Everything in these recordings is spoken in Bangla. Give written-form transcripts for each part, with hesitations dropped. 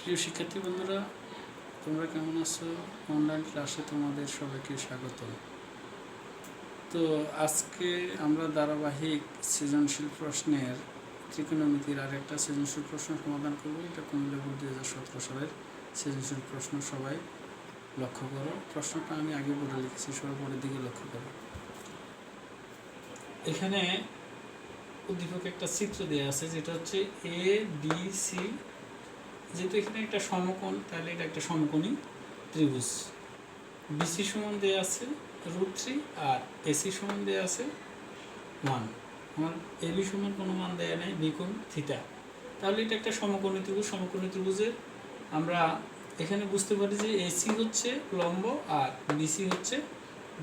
প্রিয় শিক্ষার্থী বন্ধুরা, তোমরা কেমন আছো? অনলাইন ক্লাসে তোমাদের সবাইকে স্বাগত। তো আজকে আমরা ধারাবাহিক সৃজনশীল প্রশ্নের ত্রিকোণমিতির আরেকটা সৃজনশীল প্রশ্ন সমাধান করব। এটা কুমিল্লা বোর্ড 2017 সালের সৃজনশীল প্রশ্ন। সবাই লক্ষ্য করো, প্রশ্নটা আমি আগে বোর্ডে লিখেছি, সবাই বোর্ডের দিকে লক্ষ্য করো। এখানে উদ্দীপকে একটা চিত্র দেওয়া আছে, যেটা হচ্ছে এ বি সি। যেহেতু এখানে একটা সমকোণ, তাহলে এটা একটা সমকোণী ত্রিভুজ। বিসি সমান দেওয়া আছে √3 আর এসি সমান দেওয়া আছে 1। আমার এবি সমান কোনো মান দেওয়া নেই, বি কোণ থিটা। তাহলে এটা একটা সমকোণী ত্রিভুজ। সমকোণী ত্রিভুজের আমরা এখানে বুঝতে পারি যে এসি হচ্ছে লম্ব আর বিসি হচ্ছে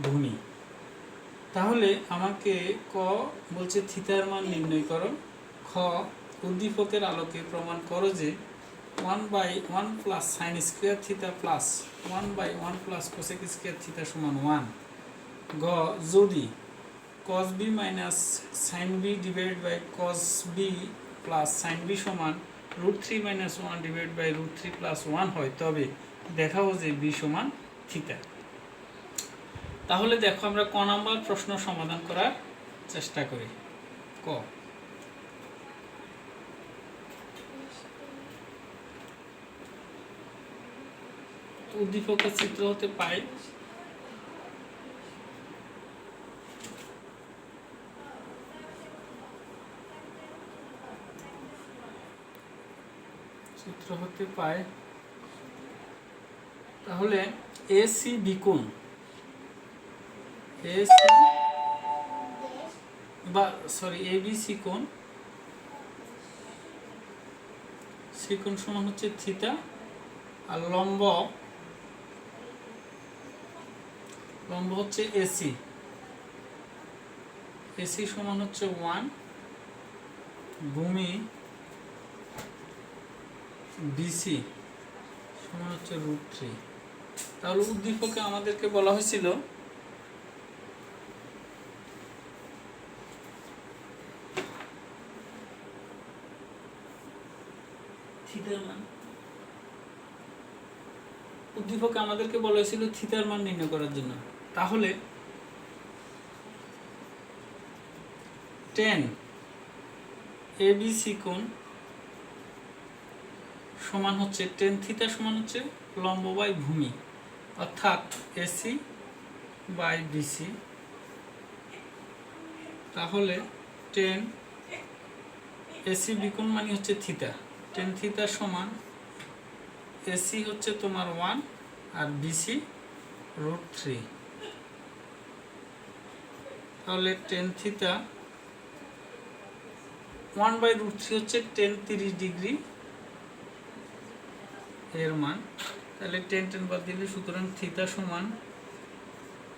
ভূমি। তাহলে আমাকে ক বলছে থিতার মান নির্ণয় করো। খ উদ্দীপকের আলোকে প্রমাণ করো যে 1/1 plus sine square theta plus 1/1 plus cosec square theta সমান 1। গ যদি cos B minus sine B divide by cos B plus sine B সমান √3 মাইনাস 1 ডিভাইড বাই √3 প্লাস 1 হয়, তবে দেখাও যে বি সমান থিটা। তাহলে দেখো, আমরা ক নাম্বার প্রশ্ন সমাধান করার চেষ্টা করি। ক উদ্দীপকের চিত্র হতে পাই তাহলে এসি বি কোণ, এবিসি কোণ, সি কোণ সমান হচ্ছে থিটা, আর লম্ব হচ্ছে এসি। এসি সমান হচ্ছে 1, ভূমি বিসি সমান হচ্ছে √3। তাহলে উদ্দীপকে আমাদেরকে বলা হয়েছিল থিটার মান, থিটার মান নির্ণয় করার জন্য। তাহলে tan ABC কোণ সমান হচ্ছে tan থিটা সমান হচ্ছে লম্ব বাই ভূমি, অর্থাৎ এসি বাই বিসি। তাহলে tan এসি বি কোণ মানে হচ্ছে থিটা। tan থিটা সমান এসি হচ্ছে তোমার 1 আর বিসি √3। তাহলে tan থিটা 1/√3 হচ্ছে tan 30 ডিগ্রি এর মান। তাহলে tan বাদ দিলে, সুতরাং থিটা সমান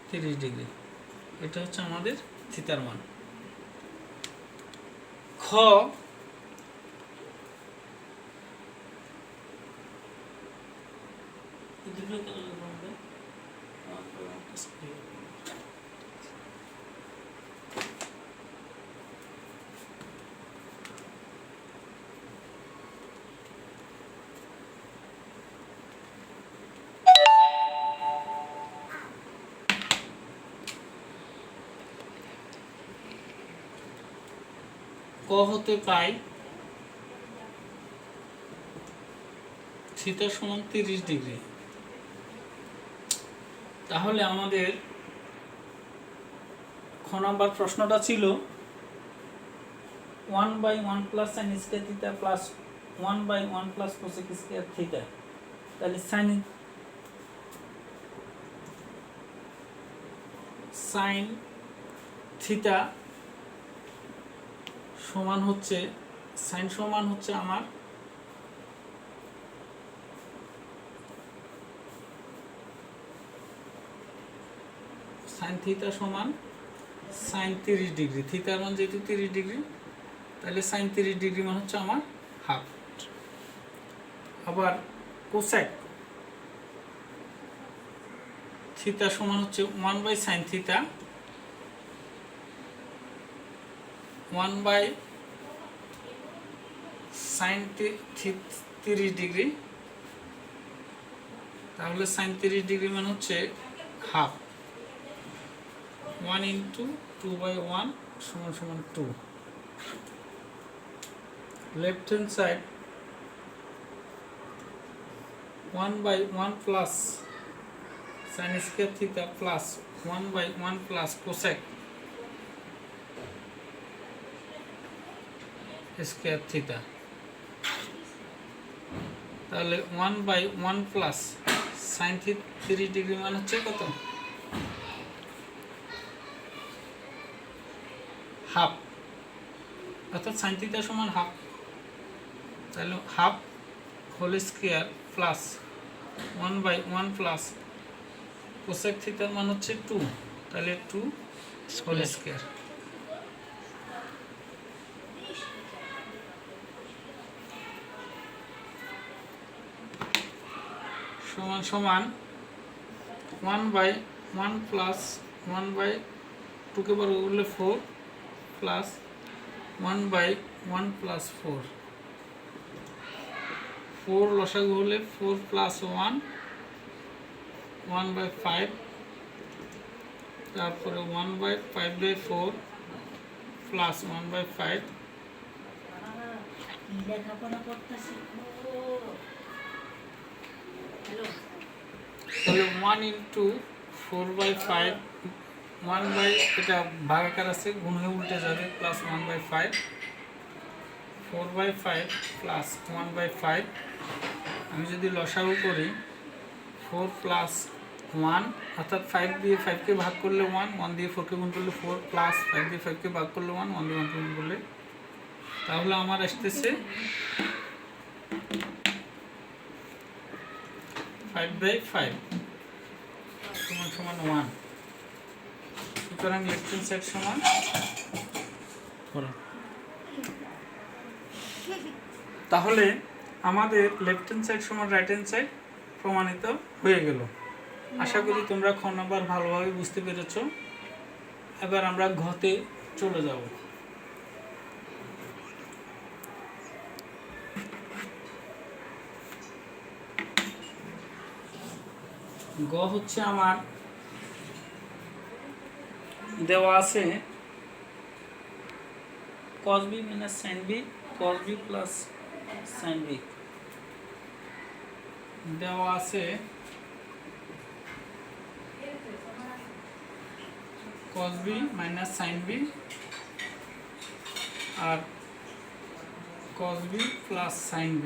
30 ডিগ্রি। এটা হচ্ছে আমাদের থিটার মান। খ হতে পাই থিটা সমান 30 ডিগ্রি। তাহলে আমাদের খ নাম্বার প্রশ্নটা ছিল 1/1 plus sine square theta plus 1/1 plus cosec square theta. তাহলে সাইন থিটা সমান হচ্ছে, সাইন সমান হচ্ছে আমার সাইন থিটা সমান সাইন 30 ডিগ্রি। থিটার মান যেহেতু 30 ডিগ্রি, তাহলে সাইন 30 ডিগ্রি মান হচ্ছে আমার হাফ। আবার কোসেক থিটা সমান হচ্ছে 1/sin থিটা, 1/sin 30 ডিগ্রি তাহলে সাইন 30 ডিগ্রি মানে হচ্ছে হাফ 1 ইন্টু 2/1 সমান সমান 2। Left hand side 1/1 plus sine square theta plus 1/1 plus cosec square theta. তাহলে 1/1 প্লাস সাইন 30 ডিগ্রি মানে হচ্ছে কত? হাফ, অর্থাৎ সাইন থিটা সমান হাফ। তাহলে half whole square plus 1/1 plus cosec থিটার মান হচ্ছে 2, তাহলে 2 হোল স্কয়ার। সমান সমান 1/1 প্লাস 1/2 কে বর্গ করলে 4 প্লাস 1/1 প্লাস 4 লসাগু হলে 4 প্লাস 1 1/5, তারপরে 1/5/4 প্লাস 1/5 তাহলে 1 ইন্টু 4/5 এটা ভাগাকার আছে, গুণ হয়ে উল্টে যাবে, প্লাস 1/5 4/5 প্লাস 1/5। আমি যদি লসাগু করি 4 প্লাস 1 অর্থাৎ 5 দিয়ে 5কে ভাগ করলে 1 দিয়ে 4কে গুণ করলে 4 প্লাস 5 দিয়ে 5কে ভাগ করলে 1 দিয়ে 1কে গুণ করলে, তাহলে আমার আসতেছে 5/5 সমান সমান 1। সুতরাং লেফট হ্যান্ড সাইড সমান তাহলে আমাদের লেফট হ্যান্ড সাইড সমান রাইট হ্যান্ড সাইড প্রমাণিত হয়ে গেল। আশা করি তোমরা খ নাম্বার ভালোভাবে বুঝতে পেরেছ। এবার আমরা ঘতে চলে যাব। গ হচ্ছে আমার দেওয়া আছে cos b minus sin b cos b plus sin b, দেওয়া আছে cos b minus sin b আর cos b plus sin b,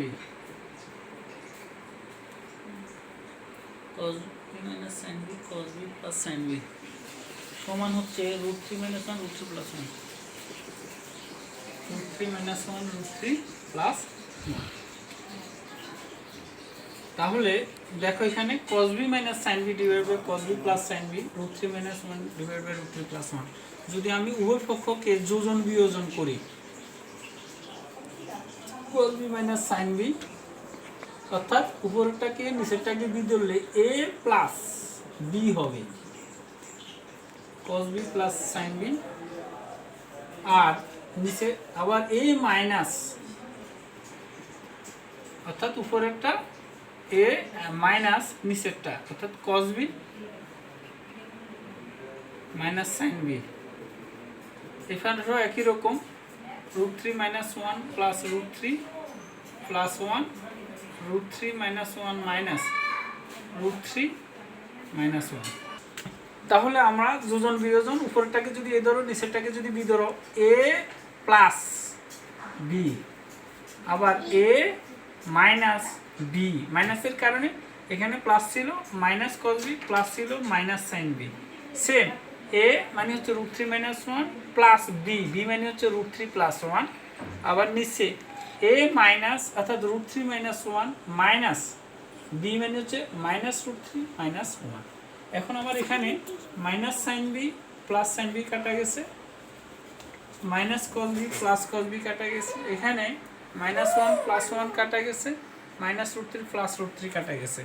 cos b minus sin b cos b plus sin b সমান হচ্ছে √3 - 1 √3 + 1 √3 - 1 √3 + 1। তাহলে দেখো এখানে cos b minus sin b divided by cos b plus sin b √3 - 1 divided by √3 + 1। যদি আমি উভয় পক্ষকে যোজন বিয়োজন করি cos b minus sin b অর্থাৎ উপরেরটাকে নিচেরটাকে দিয়ে দিলে a প্লাস b হবে cos b plus sin b, আর নিচে আবার a মাইনাস অর্থাৎ উপরেরটা a মাইনাস নিচেরটা অর্থাৎ cos b minus sin b। এখানেও একই রকম √3 - 1 প্লাস √3 প্লাস 1 √3 - 1 মাইনাস √3 - 1। তাহলে আমরা যোজন বিয়োজন উপরেরটাকে যদি এ ধরো নিচেরটাকে যদি বি ধরো a প্লাস বি আবার a মাইনাস বি, মাইনাসের কারণে এখানে প্লাস ছিল মাইনাস cos b প্লাস ছিল minus sin b। Same a মানে হচ্ছে √3 - 1 প্লাস বি, বি মানে হচ্ছে √3 + 1, আবার নিচে a মাইনাস অর্থাৎ √3 - 1 মাইনাস বি মানে হচ্ছে মাইনাস √3 - 1। এখন আমার এখানে minus sin b plus sin b কাটা গেছে, minus cos b plus cos b কাটা গেছে, এখানে -1 + 1 কাটা গেছে, -√3 প্লাস √3 কাটা গেছে।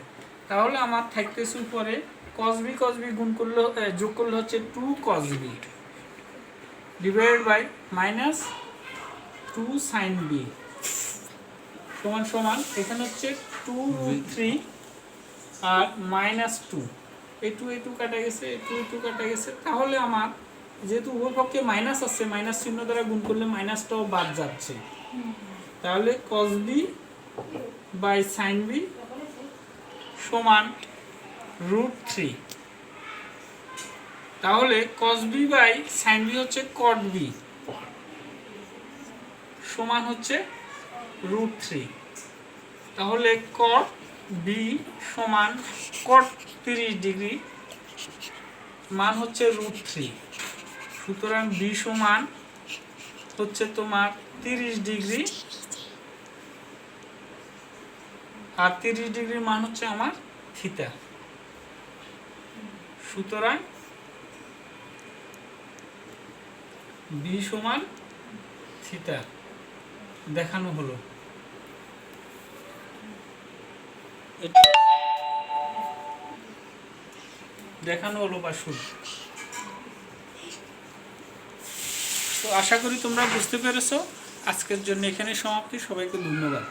তাহলে আমার থাকতেছে উপরে cos b গুণ করলে যোগ করলে হচ্ছে 2 cos b divided by -2 sin b সমান সমান এখানে হচ্ছে 2√3 আর -2, এই টু কাটা গেছে, এই টু কাটা গেছে। তাহলে আমার যেহেতু উভয় পক্ষে মাইনাস আছে, মাইনাস চিহ্ন দ্বারা গুণ করলে মাইনাসটাও বাদ যাচ্ছে, তাহলে cos b by sin b সমান √3। তাহলে cos b by sin b হচ্ছে cot b সমান হচ্ছে √3। তাহলে cot b সমান cot 30 ডিগ্রি মান হচ্ছে √3। সুতরাং b সমান হচ্ছে তোমার 30 ডিগ্রি, আর 30 ডিগ্রির মান হচ্ছে আমার থিটা। সুতরাং b সমান থিটা দেখানো হলো। এটা দেখানো হলো বা শুরু। তো আশা করি তোমরা বুঝতে পেরেছো। আজকের জন্য এখানে সমাপ্তি। সবাইকে ধন্যবাদ।